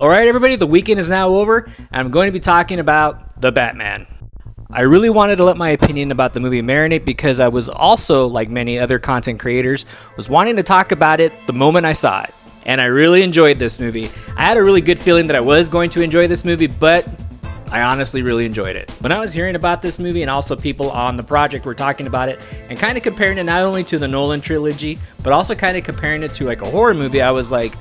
Alright everybody, the weekend is now over, and I'm going to be talking about The Batman. I really wanted to let my opinion about the movie marinate because I was also, like many other content creators, was wanting to talk about it the moment I saw it. And I really enjoyed this movie. I had a really good feeling that I was going to enjoy this movie, but I honestly really enjoyed it. When I was hearing about this movie and also people on the project were talking about it and kind of comparing it not only to the Nolan trilogy, but also kind of comparing it to like a horror movie, I was like,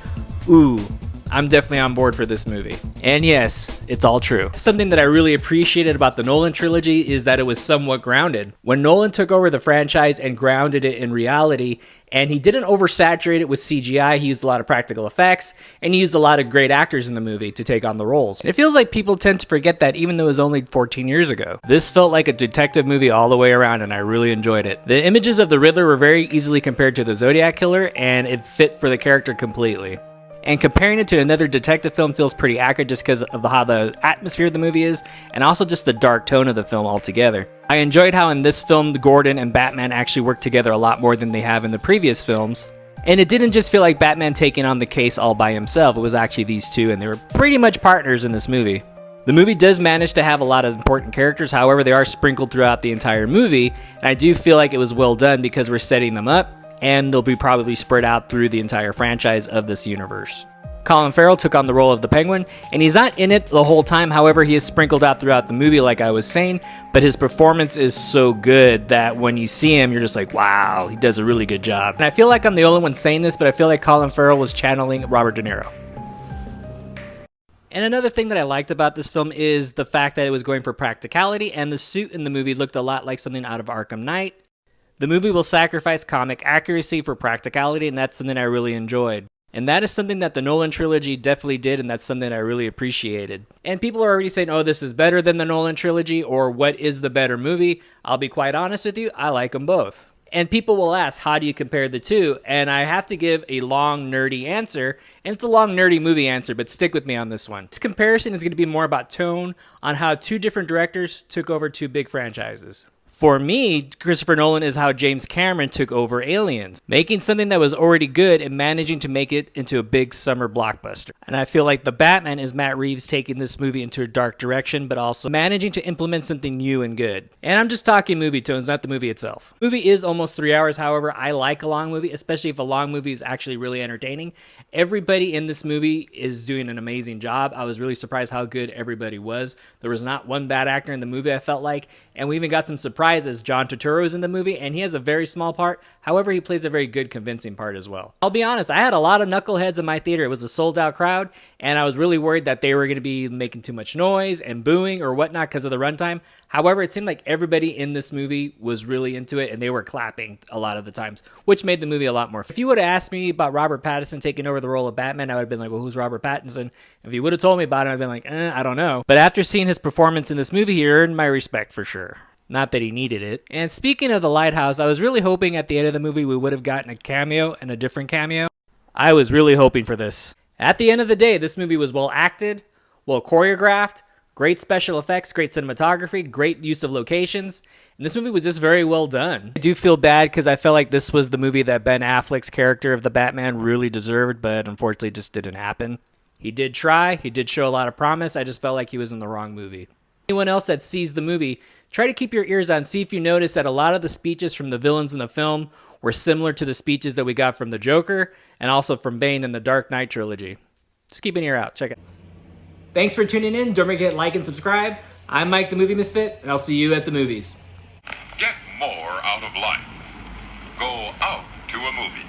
ooh, I'm definitely on board for this movie. And yes, it's all true. Something that I really appreciated about the Nolan trilogy is that it was somewhat grounded. When Nolan took over the franchise and grounded it in reality, and he didn't oversaturate it with CGI, he used a lot of practical effects, and he used a lot of great actors in the movie to take on the roles. And it feels like people tend to forget that even though it was only 14 years ago. This felt like a detective movie all the way around, and I really enjoyed it. The images of the Riddler were very easily compared to the Zodiac Killer, and it fit for the character completely. And comparing it to another detective film feels pretty accurate just because of how the atmosphere of the movie is, and also just the dark tone of the film altogether. I enjoyed how in this film, Gordon and Batman actually work together a lot more than they have in the previous films. And it didn't just feel like Batman taking on the case all by himself, it was actually these two, and they were pretty much partners in this movie. The movie does manage to have a lot of important characters, however they are sprinkled throughout the entire movie, and I do feel like it was well done because we're setting them up, and they'll be probably spread out through the entire franchise of this universe. Colin Farrell took on the role of the Penguin, and he's not in it the whole time, however he is sprinkled out throughout the movie like I was saying, but his performance is so good that when you see him, you're just like, wow, he does a really good job. And I feel like I'm the only one saying this, but I feel like Colin Farrell was channeling Robert De Niro. And another thing that I liked about this film is the fact that it was going for practicality, and the suit in the movie looked a lot like something out of Arkham Knight. The movie will sacrifice comic accuracy for practicality, and that's something I really enjoyed. And that is something that the Nolan trilogy definitely did, and that's something I really appreciated. And people are already saying, oh, this is better than the Nolan trilogy, or what is the better movie? I'll be quite honest with you, I like them both. And people will ask, how do you compare the two? And I have to give a long, nerdy answer, and it's a long, nerdy movie answer, but stick with me on this one. This comparison is going to be more about tone on how two different directors took over two big franchises. For me, Christopher Nolan is how James Cameron took over Aliens, making something that was already good and managing to make it into a big summer blockbuster. And I feel like The Batman is Matt Reeves taking this movie into a dark direction, but also managing to implement something new and good. And I'm just talking movie tones, not the movie itself. The movie is almost 3 hours, however, I like a long movie, especially if a long movie is actually really entertaining. Everybody in this movie is doing an amazing job. I was really surprised how good everybody was. There was not one bad actor in the movie, I felt like, and we even got some surprises. John Turturro is in the movie, and he has a very small part. However, he plays a very good, convincing part as well. I'll be honest, I had a lot of knuckleheads in my theater. It was a sold-out crowd, and I was really worried that they were going to be making too much noise and booing or whatnot because of the runtime. However, it seemed like everybody in this movie was really into it, and they were clapping a lot of the times, which made the movie a lot more fun. If you would have asked me about Robert Pattinson taking over the role of Batman, I would have been like, well, who's Robert Pattinson? If you would have told me about it, I'd have been like, I don't know. But after seeing his performance in this movie, he earned my respect for sure. Not that he needed it. And speaking of The Lighthouse, I was really hoping at the end of the movie we would have gotten a cameo and a different cameo. I was really hoping for this. At the end of the day, this movie was well acted, well choreographed, great special effects, great cinematography, great use of locations, and this movie was just very well done. I do feel bad because I felt like this was the movie that Ben Affleck's character of the Batman really deserved, but unfortunately just didn't happen. He did try, he did show a lot of promise, I just felt like he was in the wrong movie. Anyone else that sees the movie, try to keep your ears on, see if you notice that a lot of the speeches from the villains in the film were similar to the speeches that we got from the Joker and also from Bane in the Dark Knight trilogy. Just keep an ear out, check it. Thanks for tuning in, don't forget to like and subscribe. I'm Mike the Movie Misfit, and I'll see you at the movies. Get more out of life. Go out to a movie.